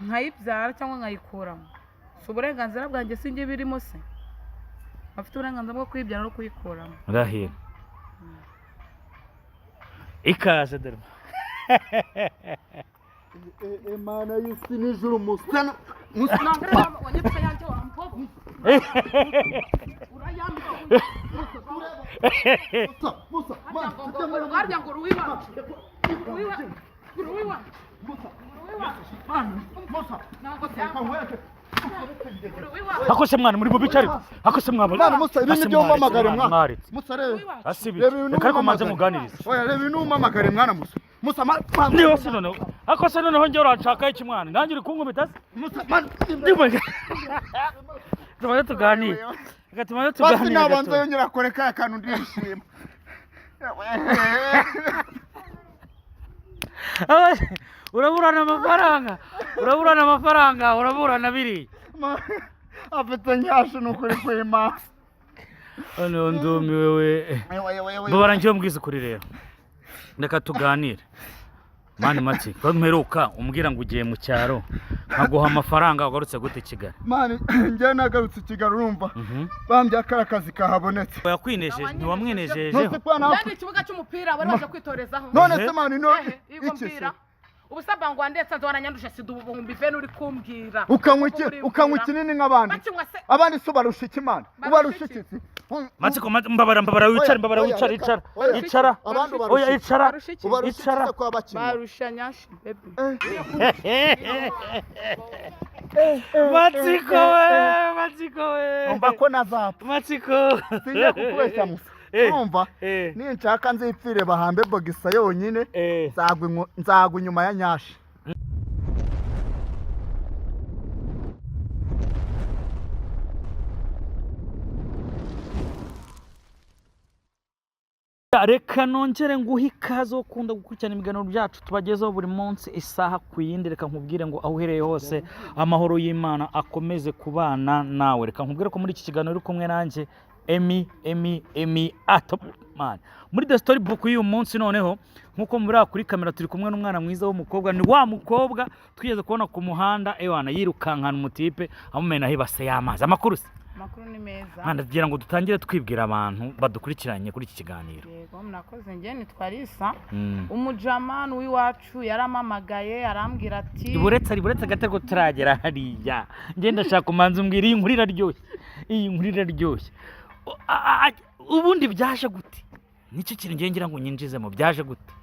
nkayibyara cyangwa nkayikuramo si uburenganzira bwanjye sinjye birimo se afite uburenganzira bwo kuyibyara no kuyikuramo Rahira ikaze derma Imana y'isi n'ijuru musana wanyepfa yanjye wampobo urayambika Musa warya ngo ruwiwa akose mwana muri bubicari akose mwabona Musa ibintu byo mpamagare mwana Musa asibi reka ko manze muganiriza oya reba ibintu mpamagare mwana Musa niyo sinono akose noneho njye uranshaka iki mwana nanjye uri kunkubita Musa tumaze tuganire basi nabanza yongera koreka akantu ndishima uraburana biri afite nyasho nukuri kwema ano ndumiwe we babara njye mbwiza kuri rero ndeka tuganire mani mati bamperuka umbwira ngo ugiye mu cyaro nkaguha amafaranga wagarutse gute Kigali mani njye nagarutse Kigali urumva bambye akara kazi kahabonetse yakwinejeje ntiwamwinejejeho kandi ikibuga cy'umupira bari baje kwitorezaho none se mani no iki ubusaba ngo ndetse nzoranyandusha sidubumbi vene uri kumbwira ukanywa kinini nk'abandi abandi so barusha ikimana ubarusha iki Matsiko mbabara wicare icara oya icara barusha nyashi baby Matsiko we umva ko nazapfa Matsiko sinye kukubeshya Musa urumva ninshaka nzipfire bahambe bogisa yonyine nzagwa inyuma ya nyashi reka nongere nguhe ikaze wo kunda gukurikirana ibiganiro byacu tubagezeho buri munsi isaha ku yindi reka nkubwire ngo aho uhereye hose amahoro y'Imana akomeze kubana nawe reka nkubwire ko muri iki kiganiro uri kumwe nanjye Emi Atopman muri The Story Book y'uyu munsi noneho nkuko mubira kuri kamera turi kumwe n'umwana mwiza w'umukobwa ni wa mukobwa twigeze kubona ku muhanda ewana yirukankana umutipe amumena hibase y'amazi amakuru ni meza ndagira ngo dutangire twibwira abantu badukurikiranye kuri iki kiganiro yego mnakoze njye nitwa Lisa umujama w'iwacu yaramamagaye arambwira ati iburetse gatego turagera hariya njye ndashaka kumanza umbwira iyi nkuru iraryoshye ubundi byaje gute nicyo kintu ngiye ngira ngo nyinjizemo byaje gute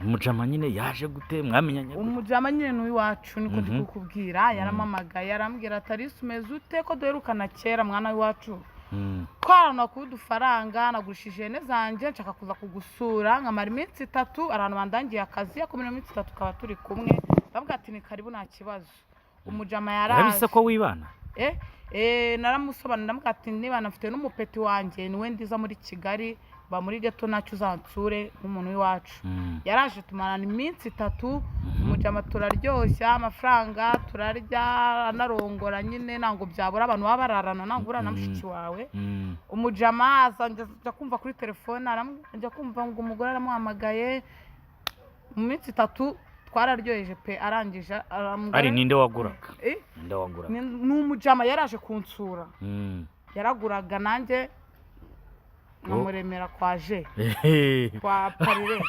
umujama nyine yaje gute mwamenyanye umujama nyine n'uwiwacu niko ndi kukubwira yaramamagaye arambwira ati Lisa umeze ute ko duherukana kera mwana w'iwacu twarana ku dufaranga nagurishije ihene zanjye nshaka kuza kugusura nkamara iminsi 3 abantu bandangiye akazi yakomera iminsi 3 tukaba turi kumwe ndavuga ati ni karibu nta kibazo umujama yaraje urabise ko wibana naramusobanurira ndamuga ati niba nafite n'umupeti wanjye niwe ndiza muri Kigali ba muri ghetto nacyo uzansure nk'umuntu w'iwacu yaraje tumarana iminsi 3 umujama turaryoshya amafaranga turarya anarongora nyine nango byabura abantu babararana nangura na mushiki wawe umujama azanja kumva kuri telefone aranja kumva ngo umugore aramuhamagaye mu minsi 3 twararyoheje pe arangije ari ninde waguraga n'umujama yaraje kunsura yaraguraga nanjye namuremera kwaje kwa parire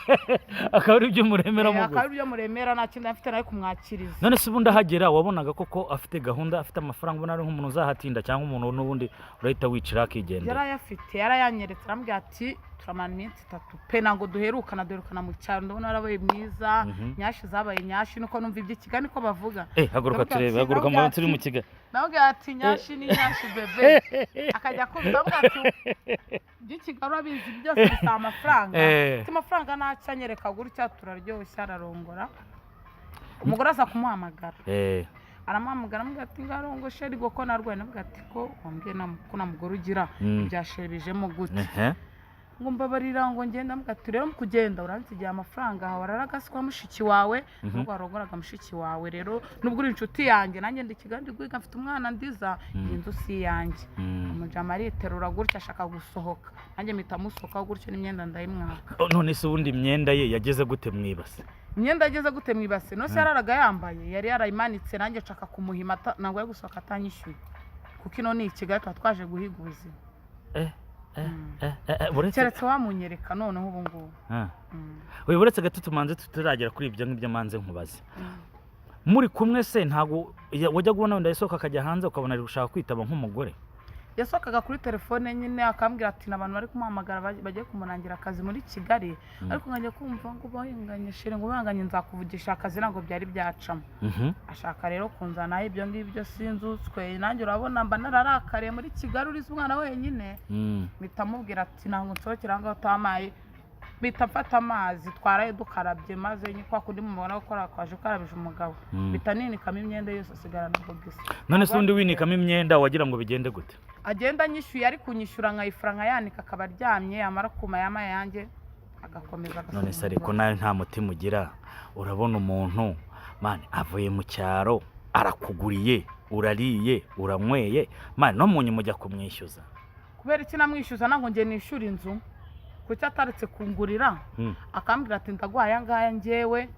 akabari byo muremera mugo akabari byo muremera nakindi afite nayo kumwakiriza none se ubundi ahagera wabonaga koko afite gahunda afite amafaranga ubona ari nk'umuntu uzahatinda cyangwa umuntu n'ubundi urahita wicira akigenda yarayafite yarayanyeretse arambwira ati turamana iminsi 3 pe nango duherukana mu cyaro ndabona arabaye mwiza nyashi zabaye nyashi nuko numva iby'ikigani ko bavuga haguruka turebe haguruka mu turi mu kiga nabwira ati nyashi ni nyashi bebe akajya kumva ati by'ikigaro abizi byose bisa amafaranga amafaranga nacanyereka gutya turaryoshya ararongora umugore aza kumuhamagara aramuhamagara ambwira ati ngarongo sheri goko narwaye nabwira ati ko wambwiye ko namugore ugira byasherebijemo gute ngo mbabarira ngo ngenda mbwati rero mukugenda uransigiye amafaranga hawe araragaswa mushiki wawe ngo arongoraga mushiki wawe rero nubwo uri inshuti yanjye nanjye ndi Kigali gwiga mfite umwana ndiza inzu si yanjye umujama ariterura gutya ashaka gusohoka nanjye mpita musohoka gutyo n'imyenda ndayimwaka none se ubundi imyenda ye yageze gute mwibase imyenda ageze gute mu ibase no se yararaga yambaye yari yarayimanitse nanjye nshaka kumuhima ntabwo yo gusohoka atanyishyuye kuko ino ni Kigali tuba twaje guhiga ubuzima keretse wamunyereka noneho ubu ngubu uretse gato tumanze tutaragera kuri ibyo ngibyo manze nkubaze muri kumwe se ntabwo wajya kubona wenda yasohoka akajya hanze ukabona ari gushaka kwitaba nk'umugore yasohokaga kuri telefone nyine akambwira ati n'abantu bari kumuhamagara bagiye kumurangira akazi muri Kigali ariko nkajya kumva ngo bahinganye shere ngo bahanganye nzakuvugisha akazi ntabwo byari byacamo ashaka rero kunzanaho ibyo ngibyo sinzutswe nanjye urabona mba nararakariye muri Kigali urize umwana wenyine mpita mubwira ati ntabwo nsohokera ngaho utamaye bita mfata amazi twaraye dukarabye maze nyikwa kundi mubona gukora kwaje ukarabije umugabo bita ninikamo imyenda yose asigarana bogisi none se undi winikamo imyenda wagira ngo bigende gute agenda nyishyuye ari kunyishyura nkayifura nkayanika akaba aryamye amara kuma yama yanjye agakomeza none se ariko nawe nta mutima ugira urabona umuntu mani avuye mu cyaro arakuguriye urariye uranyweye mani no munyu mujya kumwishyuza kubera iki namwishyuza nango nge nishyura inzu kuki ataretse kungurira akambwira ati ndagwaye ngaya njyewe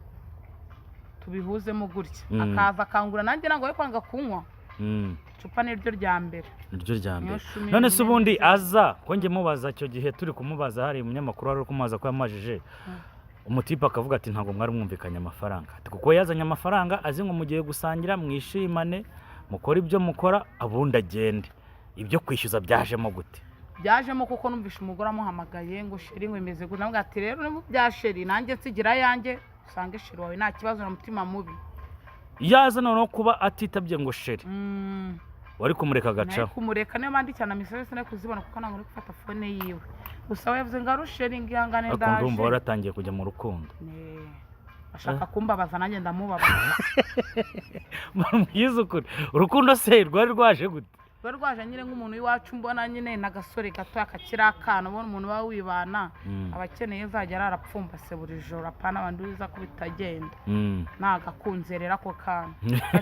tubihuzemo gutya akaza akangura nanjye nango yo kwanga kunywa cupa niryo rya mbere none se ubundi aza ko nge mubaza icyo gihe turi kumubaza hari umunyamakuru wari kumubaza ko yamajije umutipe akavuga ati ntabwo mwari mwumvikanye amafaranga kuko yazanye amafaranga azi ngo mugiye gusangira mwishimane mukora ibyo mukora abundi agende ibyo kwishyuza byajemo gute byajemo kuko numvisha umugore amuhamagaye ngo sheri ngwemeze gute nabwo ati rero niba bya sheri nanjye nsigira yanjye usange sheri wawe nta kibazo na mutima mubi yaza noneho kuba atitabye ngo sheri wari kumureka agacaho kumureka niyo mpamvu cyane amisore sinari kuzibona kuko ntabwo uri gufata fone yiwe gusa we yavuze ngo arusheri ngihangane ndaje ariko ndumva waratangiye kujya mu rukundo ashaka kumbabaza nanjye ndamubabaza mwiza ukuri urukundo se rwari rwaje gute rwari rwaje nyine nk'umuntu w'iwacu mbona nyine n'agasore gato akakiri akana ubona umuntu waba wibana abakeneye zajya ararapfumbase buri joro apana abandi wiza ko bitagenda nagakunze rero ako kana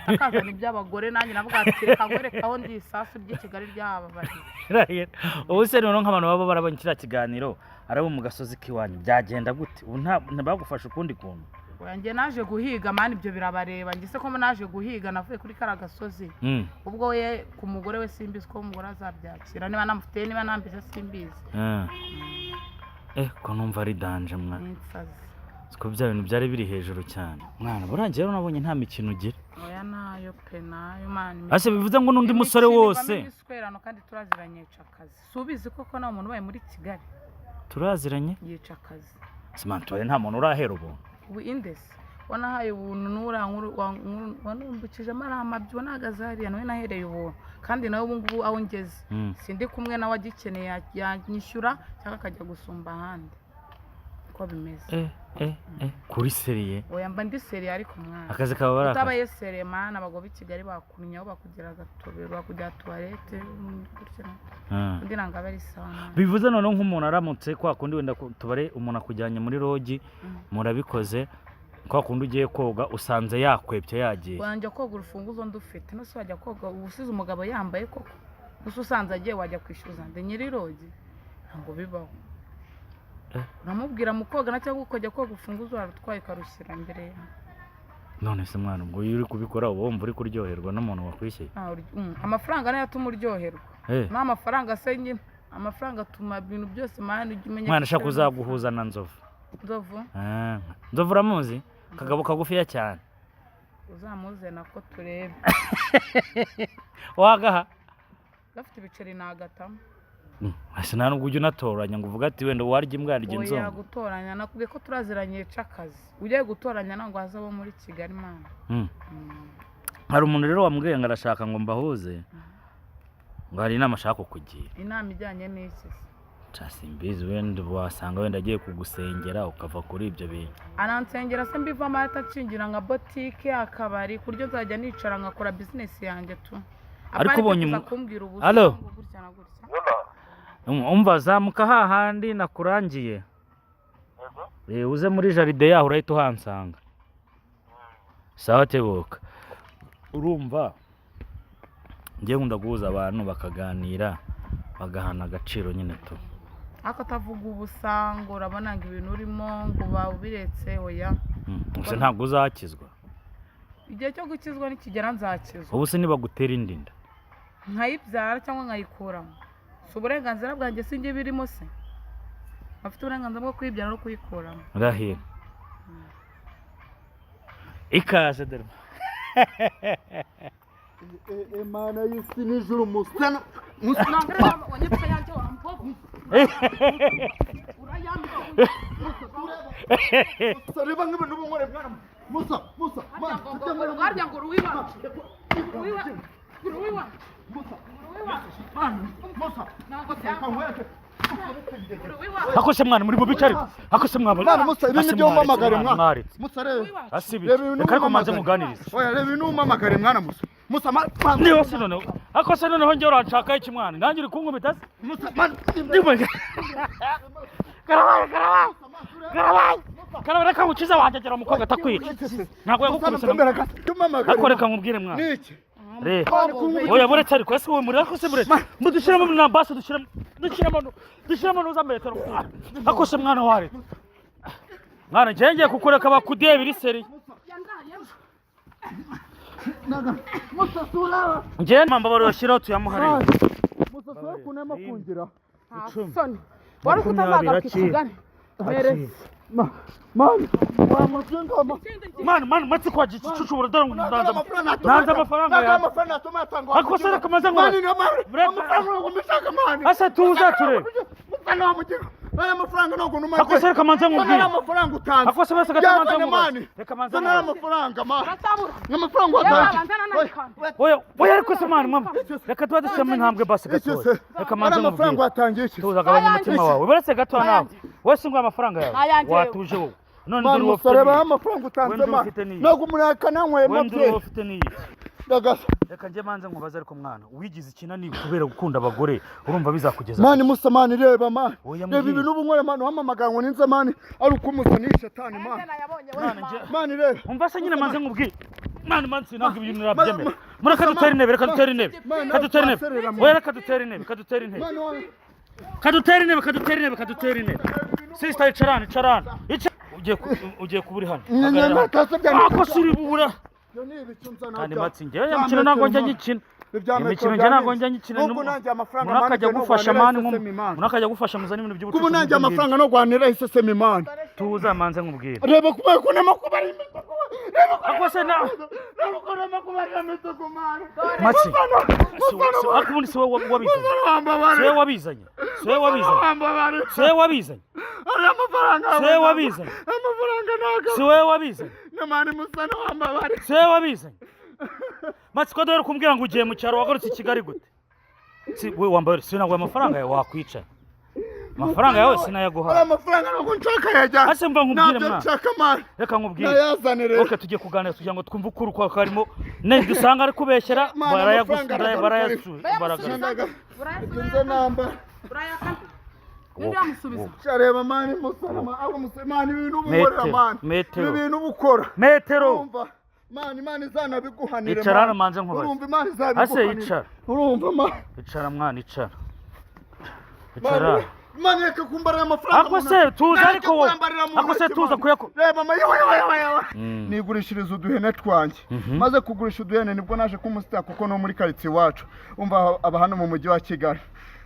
akazana iby'abagore nanjye navuga ati reka nkwerekaho ndi isasu ry'i Kigali ry'ababari ubu se noneho nk'abantu baba barabonye kiriya kiganiro arabo mu gasozi k'iwanyu byagenda gute ubu ntibagufashe ukundi kuntu njye naje guhiga mani ibyo birabareba njye se ko naje guhiga navuye kuri kara gasozi ubwo we ku mugore we simbizi ko umugore azabyakira niba namufite niba nambize simbizi ko numva ari danje mwana ko bya bintu byari biri hejuru cyane mwana burangiye rero nabonye nta mikino ugira oya nayo pe nayo mani ase bivuze ngo n'undi musore wose kandi turaziranye yica akazi si ubizi koko nta muntu ubaye muri Kigali turaziranye yica akazi simantore nta muntu urahera ubuntu ubu indesi wanahaye ubuntu wanumbukije amaramabyo wanagaze hariya nawe nahereye ubuntu kandi nawe ubu ngubu aho ngeze sindi kumwe nawe agikeneye yanyishyura cyangwa akajya gusumba ahandi uko bimeze kuri seriye oya mba ndi seriye ariko mwana akazi kaba baraka utabaye seriye mana abagabo b'i Kigali bakunnyaho bakugira agatobero bakugira tuwarete undi nanga bari sawa bivuze noneho nk'umuntu aramutse kwa kundi wenda tubare umuntu akujyanye muri rogi murabikoze kwa kundi ugiye koga usanze yakwebye yagiye wanjye koga urufunguzo ndufite no se wajya koga ubusize umugabo yambaye koko gusa usanze agiye wajya kwishyuza ndi nyiri rogi ntabwo bibaho uramubwira mu koga na cyangwa ukajya koga ufunguzo warutwaye ukarushyira imbere yawe none se mwana ubwo iyo uri kubikora uba wumva uri kuryoherwa n'umuntu wakwishyuye amafaranga niyo atuma uryoherwa nta mafaranga se nyine amafaranga atuma ibintu byose mwana ujya umenya mwana ashaka kuzaguhuza na Nzovu Nzovu uramuzi kagabo kagufiya cyane uzamuze nako turebe wagaha gafite ibiceri nagatamo ase nta nubwo ujya unatoranya ngo uvuga ati wenda warya imbwa yarya inzovu oya gutoranya nakubwiye ko turaziranye yica akazi ugiye gutoranya ntabwo waza abo muri Kigali mwana hari umuntu rero wambwiye ngo arashaka ngo mbahuze ngo hari inama ashaka kukugira inama ijyanye n'iki simbizi wenda wasanga wenda agiye kugusengera ukava kuri ibyo bintu aransengera se mbivamo atacingira nka botike akabari kuryo nzajya nicara nkakora bizinesi yanjye tu ariko ubonye halo umva zamuka hahandi nakurangiye uze muri jaride yaho urahita uhansanga sawa tebuka urumva ngiye nkunda guhuza abantu bakaganira bagahana agaciro nyine tu akatavuga ubusa ngo urabona ngo ibintu urimo ngo babiretse oya gusa ntabwo uzakizwa igihe cyo gukizwa nikigera nzakizwa ubu se niba gutera indinda nkayibyara cyangwa nkayikuramo si uburenganzira bwanjye sinjye birimo se bafite uburenganzira bwo kuyibyara no kuyikuramo rahira ikaze dore Imana y'isi n'ijuru musana wanyepfa yanjye wampovu reba nk'ibintu b'umwere mwana musa warya ngo ruwiwa akose mwana muri mu bicari akose mwana musa ibi ni byo umamagare mwana musa asibi reka ariko manze muganirize oya reba ibi ni umamagare mwana musa niba se noneho akose noneho njye uranshakaho iki mwana nanjye uri kunkubita se musa karabaye reka ngukize wanjye agera umukobwa atakwica ntabwo yagukubise ariko reka nkubwire mwana oya buretse ariko ese wowe muri akose buretse mudushyiramo nambase dushyiramo nuza metero akose mwana ware mwana njye kukureka bakudiye biri seri njye mambabaro yashyiraho tuyamuharire musa so kunema kungira soni wari kutazagaruka Kigali Man, matsi kwa gicucu buradora ngo nanza amafaranga ya ako se kamaze ngo asa tuza ture amafaranga noko numa ako se kamaze ngo amafaranga utanze ako se bese kamaze ngo reka manze ngo amafaranga amafaranga watanze oya ariko se mama reka tuba dushame ntambwe base gato reka manze ngo amafaranga watangiye iki tuza gabanya umutima wawe baretse gato nawe wese ngo amafaranga yawe watuje wowe none nduri wofite reba amafaranga utanze ma nako murakana nkwe nduri wofite ni dagasa reka nje manze nkubaza ariko mwana wigize ikinani kubera gukunda abagore urumva bizakugeza mani musa mani reba mani reba ibintu ubunywere mani wamamaganwa n'inze mani ari ukumuzanisha shetani mani reba umva se nyine manze nkubwire mani manzi ntabwo ibintu narabyemera muraka dutera intebe reka dutera intebe oya reka dutera intebe kadutera intebe sister icarana ugiye kuburi hano ako suri bubura kandi matsi njye yamukina ntabwo njya ngikina imikino njye ntabwo njya ngikina munakajya gufasha mani munakajya gufasha muzana ibintu by'ubucuruzi kubu nanjye amafaranga no guhanira iseseme imana tuza manze nkubwire reba kuba kunema kuba ari ako se na kunema kuba ari imituku mani matsi akubundi si wowe wabizanye matsi ko dore kumbwira ngo ugiye mu cyaro wagarutse i Kigali gute we wambaye sinaguha amafaranga yawe wakwicara amafaranga yawe sinayaguha amafaranga nako nshaka yajya ase mva nkubwire mwana reka nkubwire okay tujye kuganira kugira ngo twumve ukuri kwa karimo ne dusanga ari kubeshyera barayasubiza nze namba Shareba mani musama abo musemani ibintu ubukora mani ibintu ubukora metero mani zana biguhanire icarana manze nkubaza urumva mani zabiguhanire ase icara urumva mani icara mwana icara mani reka kumbarira amafaranga ako se tuza ariko wowe ako se tuza kuyako reba nigurishiriza uduhene twanjye maze kugurisha uduhene nibwo naje kumusita kuko no muri quartier wacu umva aba hano mu mujyi wa Kigali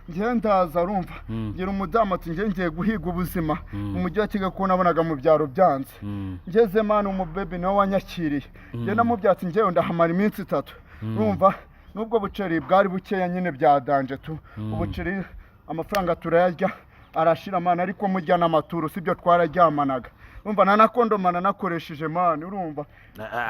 ngiye ndaza urumva ngira umudamu ati ngiye guhiga ubuzima mu mujyi wa Kigali ko nabonaga mu byaro byanze ngeze mani umubebe nawe wanyakiriye ngiye namubyatsi ngiye ndahamara iminsi 3 urumva nubwo buceri bwari bukeya nyine byadanje tu ubuceri amafaranga turayarya arashira mani ariko mujya n'amaturo sibyo twararyamanaga umva nanakondomana nakoresheje mani urumva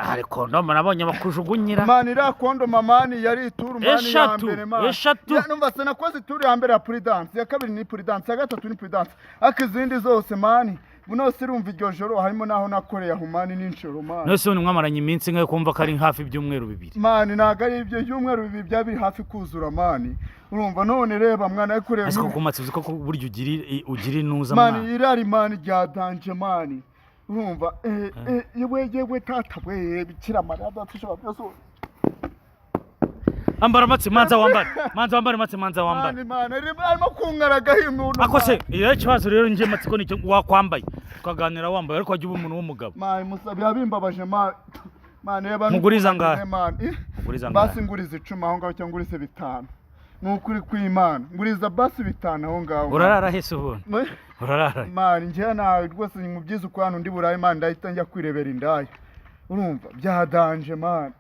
hari kondoma nabonye bakujugunyira mani ra kondoma mani yari ituru mani ya mbere mani eshatu numva se nakoze ituru ya mbere ya prudence ya kabiri ni prudence ya gatatu ni prudence akizindi zose mani bunose urumva iryo joro harimo naho nakoreye humani n'inshoro mani nose ni mwamaranye iminsi nkayo kumva kari hafi byumweru bibiri mani nagari ibyo byumweru bibiri byabiri hafi kuzura mani urumva none reba mwana yakoreye ese kumatse uziko buryo ugira inuza mani irari mani rya danje mani urumva yewe tata we bikira mariya datushobora byose ambara matsi manza wambare matsi manza wambare Imana arimo kungaragaho umuntu ako se iyo kibazo rero nje matsi ko nicyo wakwambaye tukaganira wambaye ariko wagiye umuntu w'umugabo mani musabi yabimbabaje mani yaba muguriza ngahe basi nguriza 10 aho ngaho cyangwa ngurize 5 nukuri kw'Imana nguriza basi 5 aho ngaho urarara hese ubone urarara mani nje nawe rwose mu byiza uko hano ndi burayi mani ndahita njya kwirebera indaya urumva byadanje mani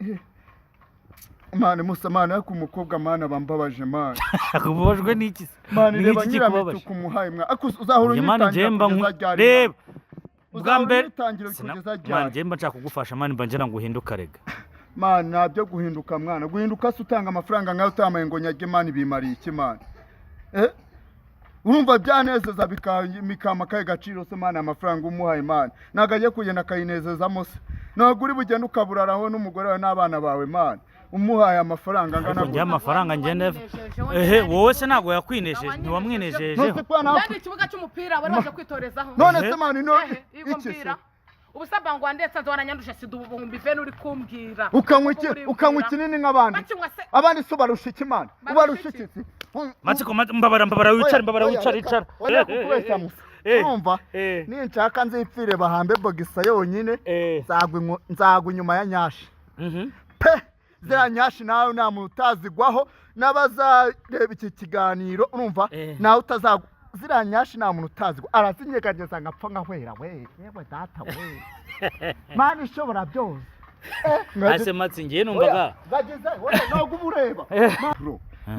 mani musa mani ariko umukobwa mani abambabaje mani akubabajwe n'iki mani reba nyiramitu kumuhaye mwa uzahora unyitangira kugeza ryari reba bwa mbere mani njye mba nshaka kugufasha mani mba ngira ngo uhinduka rega mani nabyo guhinduka mwana guhinduka se utanga amafaranga nkayo utamaye ngo nyage mani bimariye iki mani urumva byanezeza bikama kaye gaciro se mani amafaranga umuhaye mani ntago agiye kugenda akayinezezamo se ntabwo uri bugende ukaburaraho n'umugore wawe n'abana bawe mani umuhaye amafaranga angana gutya amafaranga ngende wowe se ntago yakwinejeje ntiwamwinejejeho kandi ikibuga cy'umupira bari baje kwitorezaho none se mani no iki se ubusaba ngo ndetse nzoranyandusha sidubumbi vene uri kumbwira ukanywa kinini nk'abandi abandi so barusha ikimana ubarusha iki matsiko mbabara wicare icara oya kukubeshya musa urumva ninshaka nzipfire bahambe bogisa yonyine nzagwa inyuma ya nyashi pe zira nyashi nawe nta muntu utazigwaho n'abazareba iki kiganiro urumva nawe utazagwa zira nyashi nta muntu utazigwa arazinyegageza ngapfa nkahwera we yewe data we mani ishobora byose ase matsi ngiye numvaga bageze wowe ntabwo ubureba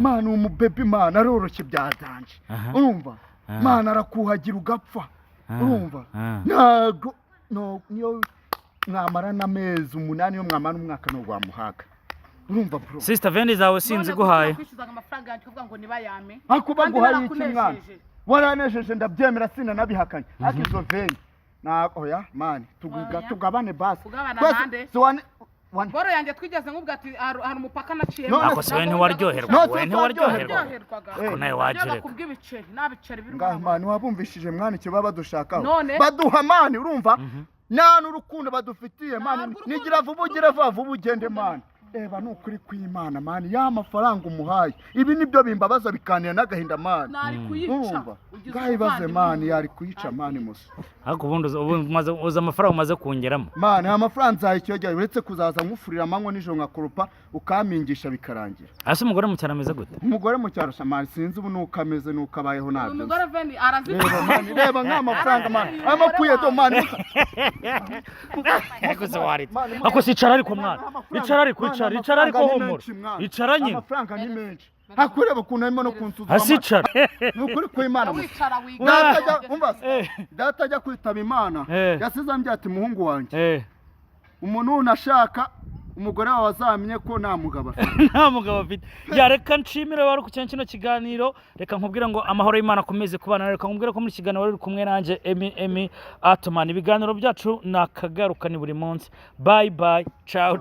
mani umubebe mani aroroshye byadanje urumva mani arakuhagira ugapfa urumva ntago niyo mwamara n'amezi 8 yo mwamara umwaka no rwamuhaga urumva bro sister vendi zawe sinzi guhaye kwishyuzaga amafaranga yanjye kuvuga ngo nibayame akuba guhaye iki mwana waranejeje ndabyemera sina nabihakanye akizo vendi na oya mani tugabane basi boro yanjye twigeze nkubwa ati hari umupaka naciye ako se ntiwaryoherwa ako nawe wagireka kubw'ibiceri nabiceri biri mani wabumvishije mwana icyo baba dushakaho baduha mani urumva nta n'urukundo badufitiye mani nigira vuba ugire vuba ugende mani eba nukuri kw'Imana mani ya mafaranga umuhaye ibi nibyo bimbabaza bikanira n'agahinda mani nari kuyica gahibaze mani yari kuyica mani musa ariko ubundi uza amafaranga umaze kungeramo mani amafaranga nzayicyogira uretse kuzaza nkufurira amanywa nijoro nkakurupa ukamingisha bikarangira ase umugore mu cyaro ameze gute umugore mu cyaro mani sinzi ubu nuko ameze nuko abayeho nabyo umugore veni arazifite mani reba nk'amafaranga mani amapuye do mani ako sicara ariko mwana icara ariko humura icara nyine amafaranga ni menshi hakureba ukuntu arimo no kunsuza asicara nukuri kw'Imana data ajya kwitaba Imana yasize ambye ati muhungu wanjye umuntu unashaka umugore wawe azamenye ko nta mugabo afite reka nshimire wari ku kino kiganiro reka nkubwira ngo amahoro y'Imana akomeze kubana reka nkubwira ko muri kiganiro wari kumwe nanjye Emi Atman ibiganiro byacu nakagaruka ni buri munsi bye ciao